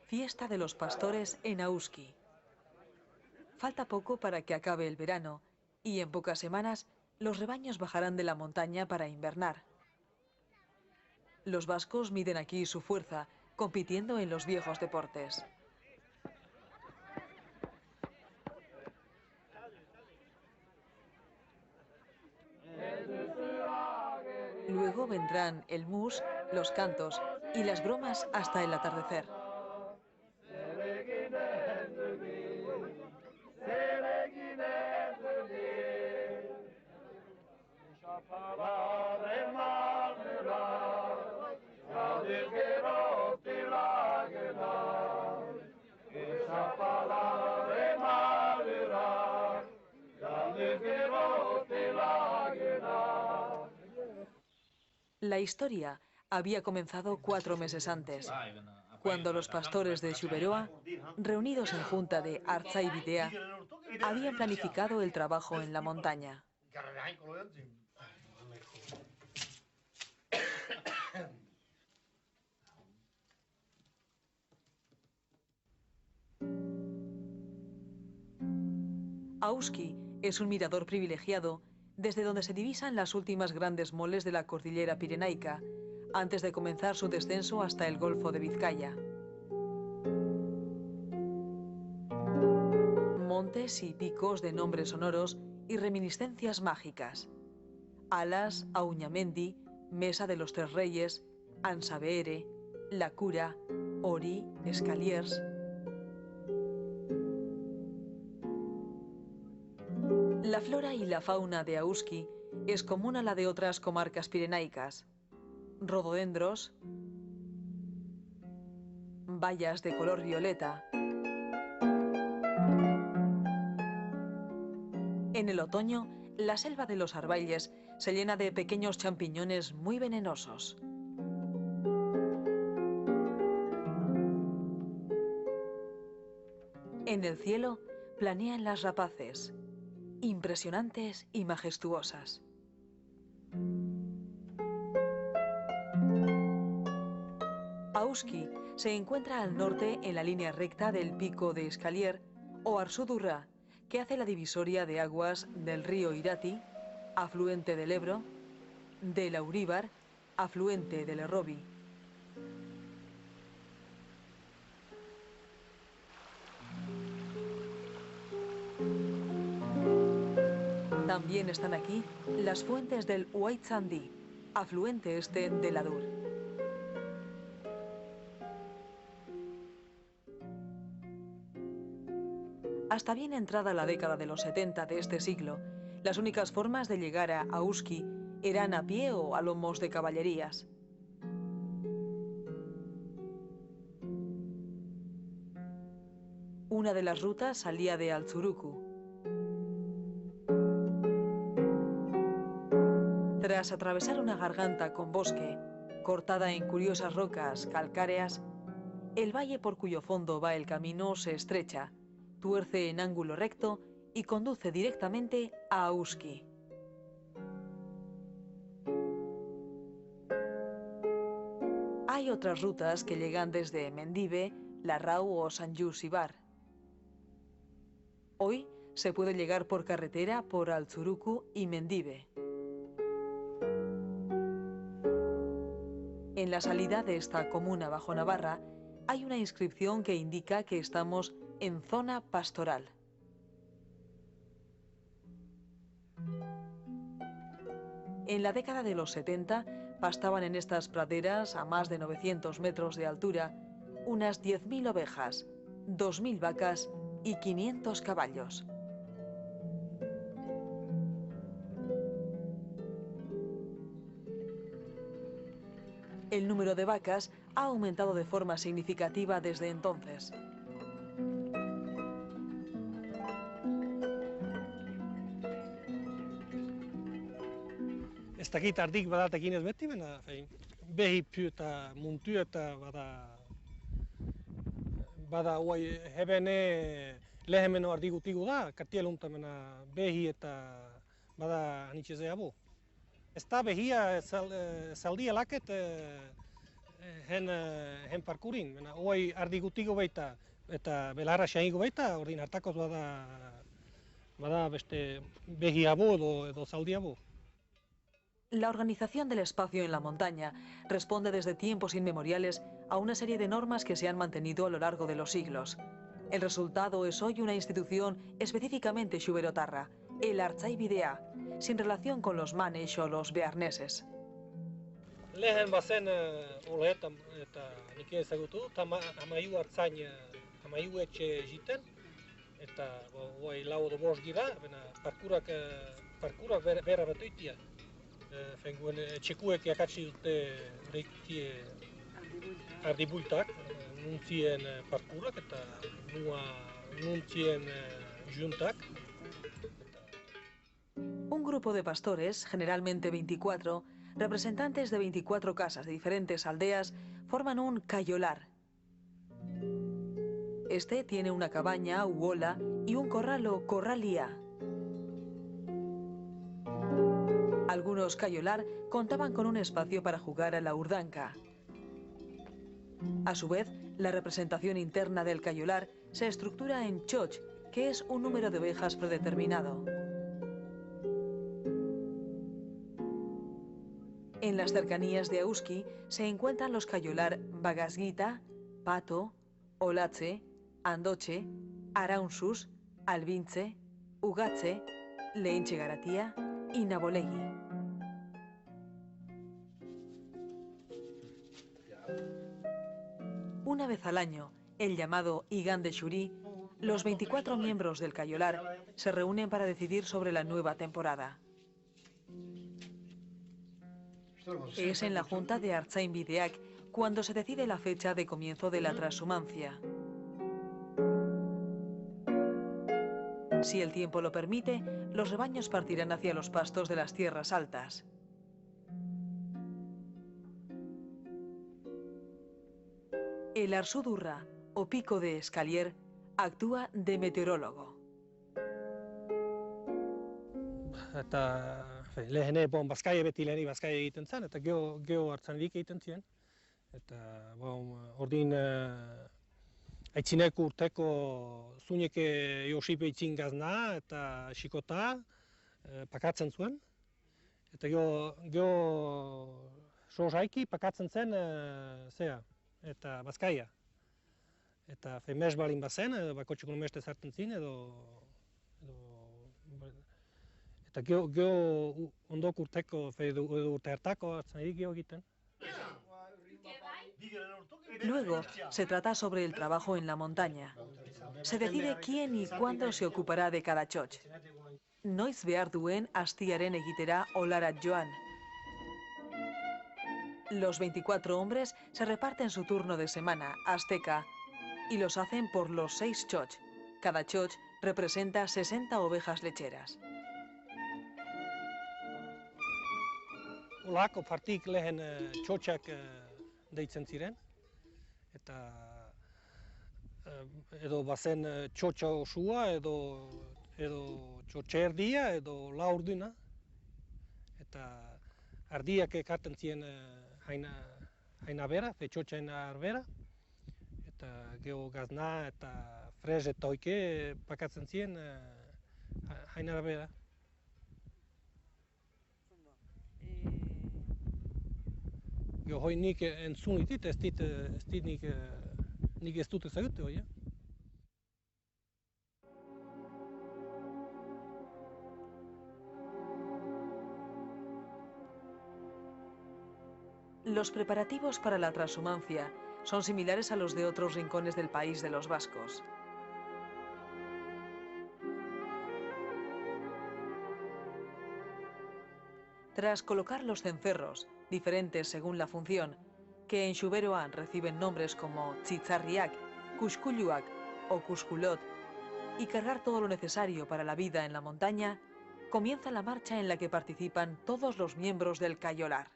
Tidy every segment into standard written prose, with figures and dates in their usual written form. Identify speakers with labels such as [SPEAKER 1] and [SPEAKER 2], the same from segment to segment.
[SPEAKER 1] Fiesta de los pastores en Auski. Falta poco para que acabe el verano y en pocas semanas los rebaños bajarán de la montaña para invernar. Los vascos miden aquí su fuerza, compitiendo en los viejos deportes. Luego vendrán el mus, los cantos y las bromas hasta el atardecer. La historia había comenzado 4 meses antes, cuando los pastores de Xuberoa, reunidos en junta de Artza y Bidea, habían planificado el trabajo en la montaña. Auski es un mirador privilegiado desde donde se divisan las últimas grandes moles de la cordillera pirenaica, antes de comenzar su descenso hasta el Golfo de Vizcaya. Montes y picos de nombres sonoros y reminiscencias mágicas. Alas, Auñamendi, Mesa de los Tres Reyes, Ansabeere, La Cura, Ori, Escaliers. La flora y la fauna de Auski es común a la de otras comarcas pirenaicas. Rododendros, bayas de color violeta. En el otoño, la selva de los Arbailles se llena de pequeños champiñones muy venenosos. En el cielo planean las rapaces, impresionantes y majestuosas. Auski se encuentra al norte en la línea recta del pico de Escalier o Arsudurra, que hace la divisoria de aguas del río Irati, afluente del Ebro, del Auríbar, afluente del Errobi. También están aquí las fuentes del Huayzandi, afluente este del Adur. Hasta bien entrada la década de los 70 de este siglo, las únicas formas de llegar a Auski eran a pie o a lomos de caballerías. Una de las rutas salía de Altzuruku. Tras atravesar una garganta con bosque, cortada en curiosas rocas calcáreas, el valle por cuyo fondo va el camino se estrecha, tuerce en ángulo recto y conduce directamente a Auski. Hay otras rutas que llegan desde Mendive, Larrau o Sant Just i Bar. Hoy se puede llegar por carretera por Altzuruku y Mendive. En la salida de esta comuna bajo Navarra hay una inscripción que indica que estamos en zona pastoral. En la década de los 70 pastaban en estas praderas a más de 900 metros de altura unas 10.000 ovejas, 2.000 vacas y 500 caballos. El número de vacas ha aumentado de forma significativa desde entonces.
[SPEAKER 2] Ez dakit ardik badatekin ez beti, baina behipu eta muntu eta bada huai hebene lehemeno ardik utigu da, katiel untamena behi eta bada anitxezea bu. Esta behia zaldia laket hen parkurin, hoi ardi gutiko baita eta belarra xaigo baita, ordin hartakoz bada beste behiabo edo zaldiabo.
[SPEAKER 1] La organización del espacio en la montaña responde desde tiempos inmemoriales a una serie de normas que se han mantenido a lo largo de los siglos. El resultado es hoy una institución específicamente xuberotarra, el Artzaibidea, sin relación con los manes o los bearneses.
[SPEAKER 2] Lehen bazen oletan eta nik ezagutu dut, hamairu hartzain, hamairu etxe jiten, eta hoi lau edo bost gira, parkurak berra bat oitia. Fenguen etxekuek jakatsi dute reikie ardibultak, nuntzien parkurak eta nuntzien juntak.
[SPEAKER 1] Un grupo de pastores, generalmente 24, representantes de 24 casas de diferentes aldeas, forman un cayolar. Este tiene una cabaña u ola y un corral o corralía. Algunos cayolar contaban con un espacio para jugar a la urdanca. A su vez, la representación interna del cayolar se estructura en choch, que es un número de ovejas predeterminado. En las cercanías de Auski se encuentran los cayolar Bagasguita, Pato, Olatze, Andoche, Araunsus, Albintze, Ugatze, Lehintxe Garatia y Nabolegi. Una vez al año, el llamado Igan de Xurí, los 24 miembros del cayolar se reúnen para decidir sobre la nueva temporada. Es en la junta de Artzainbideak cuando se decide la fecha de comienzo de la transhumancia. Si el tiempo lo permite, los rebaños partirán hacia los pastos de las tierras altas. El Arsudurra, o pico de Escalier, actúa de meteorólogo.
[SPEAKER 2] Eta lehene Bazkaia beti leheni Bazkaia egiten zen, eta geho hartzandik egiten ziren. Eta ordin aitzineko urteko zuineke Josipe itzin gazna eta xikota pakatzen zuen. Eta geho sozaiki pakatzen zen zea, eta Bazkaia. Eta mes balin bazen, bakotxeko meste zartzen zin eta geho ondok urteko, edo urte hartako hartzandik geho egiten.
[SPEAKER 1] Luego se trata sobre el trabajo en la montaña. Se decide quién y cuándo se ocupará de cada choch. Noiz behar duen astiaren egitera olarat joan. Los 24 hombres se reparten su turno de semana, azteca, y los hacen por los 6 choch. Cada choch representa 60 ovejas lecheras.
[SPEAKER 2] Olako partik lehen txotxak deitzen ziren, eta edo bazen txotxa osua, edo txotxerdia, edo laurduna, eta ardiak ekarten ziren haina bera, txotxa haina bera, eta geho gazna eta frez eta hoike pakatzen ziren haina bera. Hoi nik entzun ditit, nik ez dut ezagutu hoi.
[SPEAKER 1] Los preparativos para la transhumancia son similares a los de otros rincones del país de los vascos. Tras colocar los cencerros, diferentes según la función, que en Xuberoan reciben nombres como tzitzarriak, kuskuluak o kuskulot, y cargar todo lo necesario para la vida en la montaña, comienza la marcha en la que participan todos los miembros del cayolar.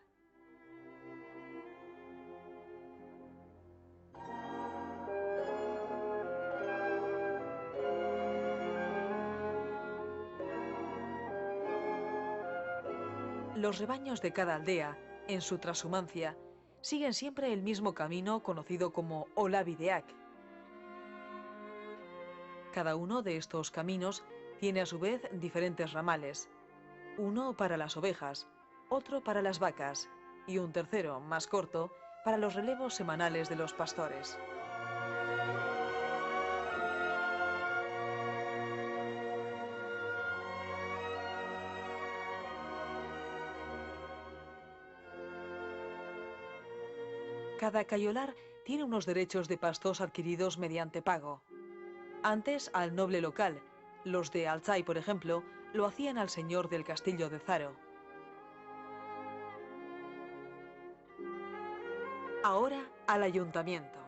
[SPEAKER 1] los rebaños de cada aldea, en su trashumancia, siguen siempre el mismo camino conocido como Olabideak. Cada uno de estos caminos tiene a su vez diferentes ramales. Uno para las ovejas, otro para las vacas y un tercero, más corto, para los relevos semanales de los pastores. Cada cayolar tiene unos derechos de pastos adquiridos mediante pago. Antes, al noble local, los de Alzai, por ejemplo, lo hacían al señor del castillo de Zaro. Ahora al ayuntamiento.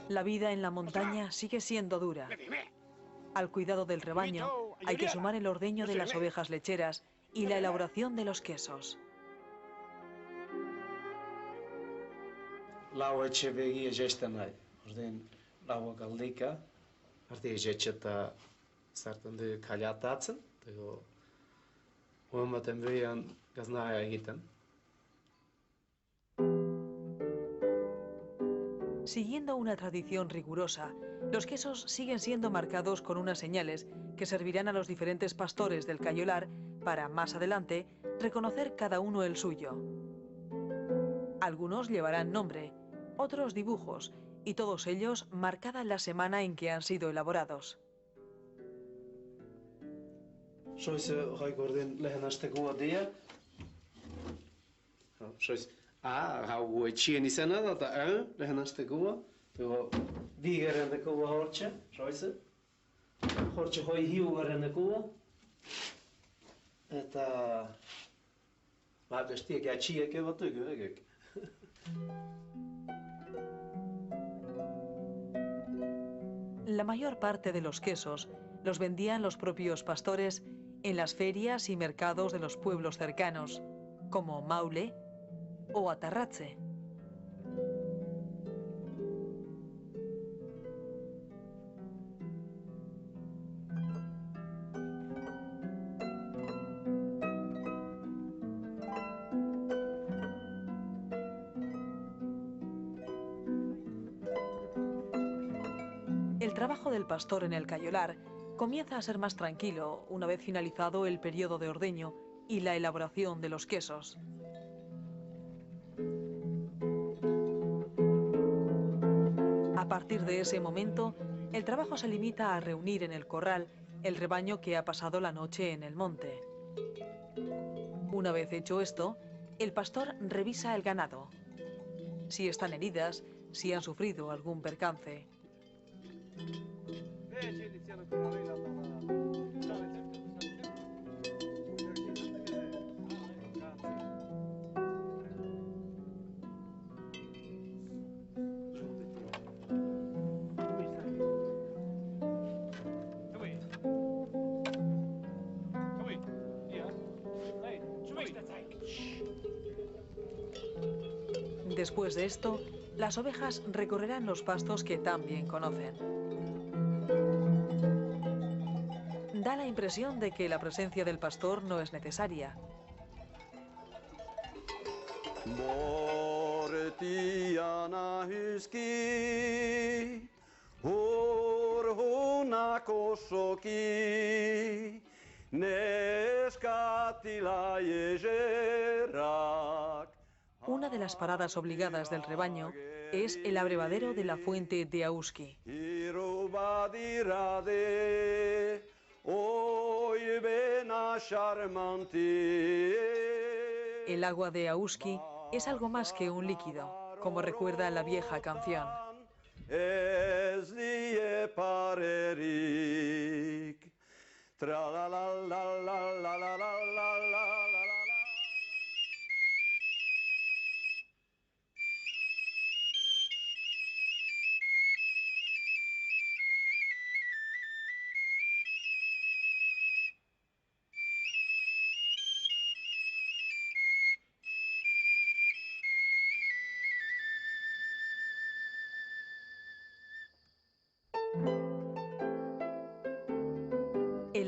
[SPEAKER 1] La vida en la montaña sigue siendo dura. Al cuidado del rebaño hay que sumar el ordeño de las ovejas lecheras y la elaboración de los quesos.
[SPEAKER 3] Laua Chevegi Jestanai, Orden Laua Galdika, Arte Jechata Sartan de Kalyatatzen, Tego Uamatembrian Gaznaya Gitan.
[SPEAKER 1] Siguiendo una tradición rigurosa, los quesos siguen siendo marcados con unas señales que servirán a los diferentes pastores del cayolar para, más adelante, reconocer cada uno el suyo. Algunos llevarán nombre, otros dibujos, y todos ellos marcada la semana en que han sido elaborados.
[SPEAKER 3] Sois Hoigorden Lehenastegua Dia. Sois how Chien is another, Lehenastegua. Tego Vigeren de Kua Horche, Sois. Horche Hoi Hiugaren de Kua. Eta. Maagdestie Gachia Kevatugurek.
[SPEAKER 1] La mayor parte de los quesos los vendían los propios pastores en las ferias y mercados de los pueblos cercanos, como Maule o Atarratze. El trabajo del pastor en el cayolar comienza a ser más tranquilo una vez finalizado el periodo de ordeño y la elaboración de los quesos. A partir de ese momento, el trabajo se limita a reunir en el corral el rebaño que ha pasado la noche en el monte. Una vez hecho esto, el pastor revisa el ganado. Si están heridas, si han sufrido algún percance. Después de esto, las ovejas recorrerán los pastos que tan bien conocen. Da la impresión de que la presencia del pastor no es necesaria. Una de las paradas obligadas del rebaño es el abrevadero de la fuente de Auski. El agua de Auski es algo más que un líquido, como recuerda la vieja canción.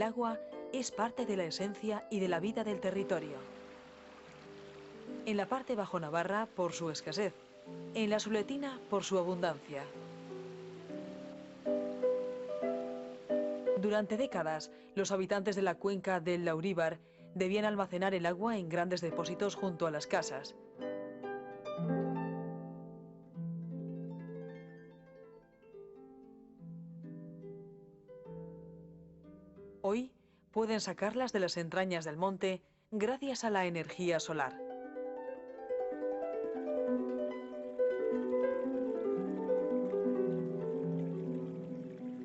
[SPEAKER 1] agua es parte de la esencia y de la vida del territorio. En la parte bajo Navarra por su escasez, en la Suletina por su abundancia. Durante décadas, los habitantes de la cuenca del Lauríbar debían almacenar el agua en grandes depósitos junto a las casas. Hoy pueden sacarlas de las entrañas del monte gracias a la energía solar.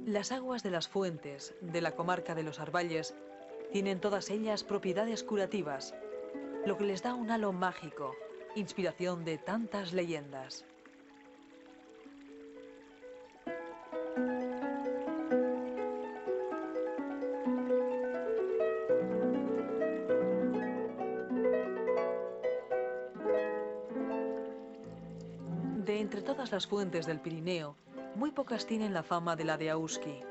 [SPEAKER 1] Las aguas de las fuentes de la comarca de los Arballes tienen todas ellas propiedades curativas, lo que les da un halo mágico, inspiración de tantas leyendas. De entre todas las fuentes del Pirineo, muy pocas tienen la fama de la de Auski.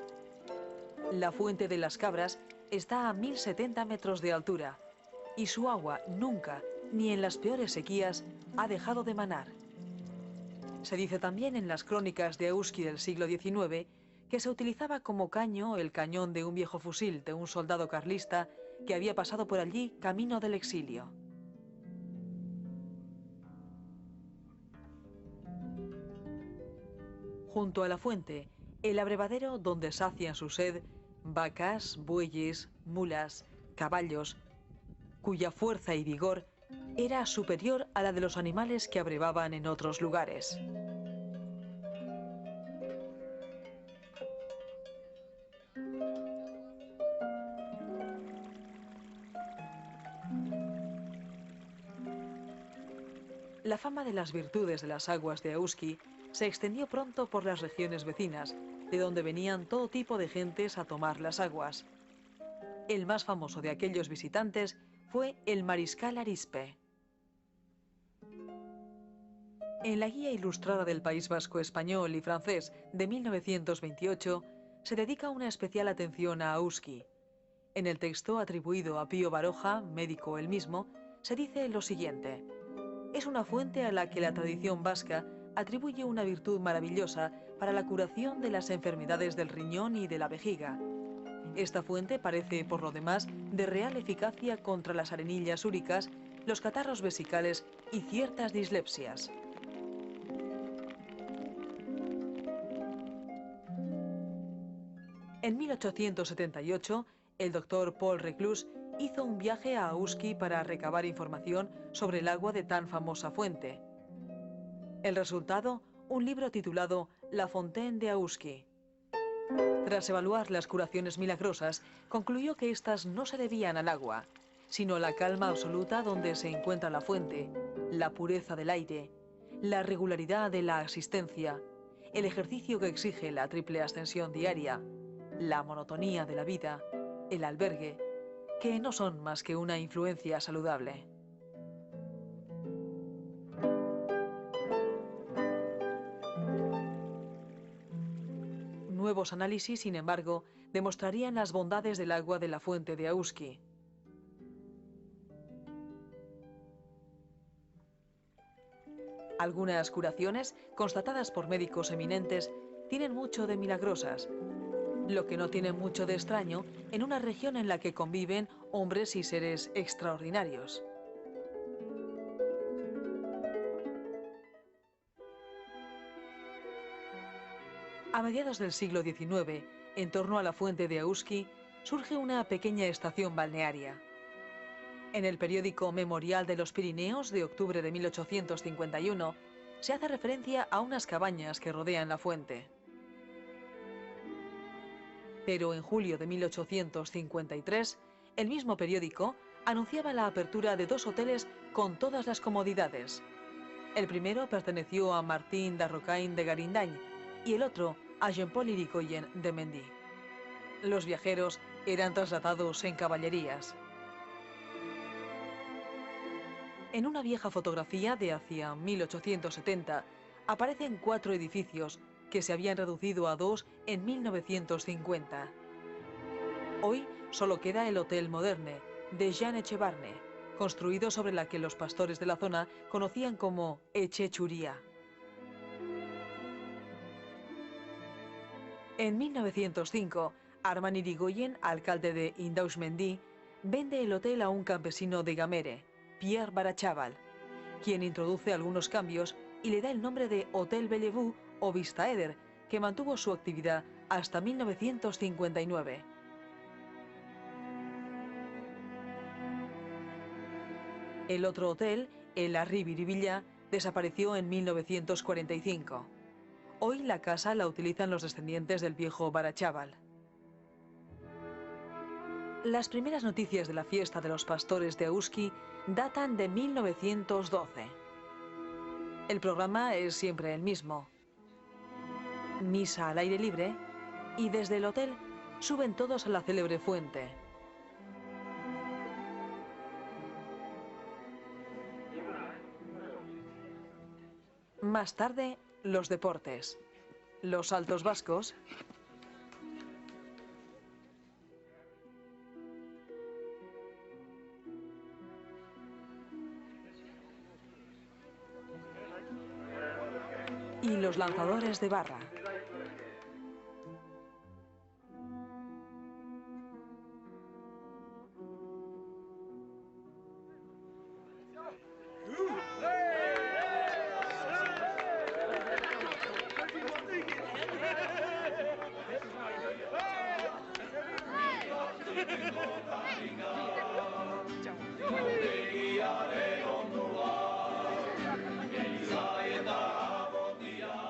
[SPEAKER 1] La fuente de las Cabras está a 1070 metros de altura y su agua nunca, ni en las peores sequías, ha dejado de manar. Se dice también en las crónicas de Auski del siglo XIX que se utilizaba como caño el cañón de un viejo fusil de un soldado carlista que había pasado por allí camino del exilio. Junto a la fuente, el abrevadero donde sacian su sed vacas, bueyes, mulas, caballos, cuya fuerza y vigor era superior a la de los animales que abrevaban en otros lugares. La fama de las virtudes de las aguas de Auski se extendió pronto por las regiones vecinas, de donde venían todo tipo de gentes a tomar las aguas. El más famoso de aquellos visitantes fue el mariscal Arizpe. En la Guía Ilustrada del País Vasco Español y Francés de 1928 se dedica una especial atención a Auski. En el texto atribuido a Pío Baroja, médico él mismo, se dice lo siguiente: es una fuente a la que la tradición vasca atribuye una virtud maravillosa para la curación de las enfermedades del riñón y de la vejiga. Esta fuente parece, por lo demás, de real eficacia contra las arenillas úricas, los catarros vesicales y ciertas dislepsias. En 1878, el doctor Paul Reclus hizo un viaje a Auski para recabar información sobre el agua de tan famosa fuente. El resultado, un libro titulado La Fontaine de Auski. Tras evaluar las curaciones milagrosas, concluyó que éstas no se debían al agua, sino a la calma absoluta donde se encuentra la fuente, la pureza del aire, la regularidad de la asistencia, el ejercicio que exige la triple ascensión diaria, la monotonía de la vida, el albergue, que no son más que una influencia saludable. Nuevos análisis, sin embargo, demostrarían las bondades del agua de la fuente de Auski. Algunas curaciones, constatadas por médicos eminentes, tienen mucho de milagrosas, lo que no tiene mucho de extraño en una región en la que conviven hombres y seres extraordinarios. A mediados del siglo XIX, en torno a la fuente de Auski, surge una pequeña estación balnearia. En el periódico Memorial de los Pirineos de octubre de 1851, se hace referencia a unas cabañas que rodean la fuente. Pero en julio de 1853, el mismo periódico anunciaba la apertura de 2 hoteles con todas las comodidades. El primero perteneció a Martín d'Arrocain de Garindañ y el otro a Jean-Paul Irigoyen de Mendy. Los viajeros eran trasladados en caballerías. En una vieja fotografía de hacia 1870 aparecen 4 edificios que se habían reducido a 2 en 1950. Hoy solo queda el Hotel Moderne, de Jean Echevarne, construido sobre la que los pastores de la zona conocían como Echechuría. En 1905, Armand Irigoyen, alcalde de Indauch-Mendy, vende el hotel a un campesino de Gamere, Pierre Barachaval, quien introduce algunos cambios y le da el nombre de Hotel Bellevue o Vista Eder, que mantuvo su actividad hasta 1959. El otro hotel, el La Riviera, desapareció en 1945. Hoy la casa la utilizan los descendientes del viejo Barachaval. Las primeras noticias de la fiesta de los pastores de Ahoskie datan de 1912. El programa es siempre el mismo. Misa al aire libre y desde el hotel suben todos a la célebre fuente. Más tarde, los deportes. Los saltos vascos, y los lanzadores de barra.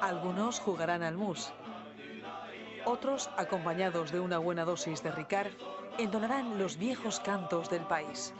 [SPEAKER 1] Algunos jugarán al mus. Otros, acompañados de una buena dosis de Ricard, entonarán los viejos cantos del país.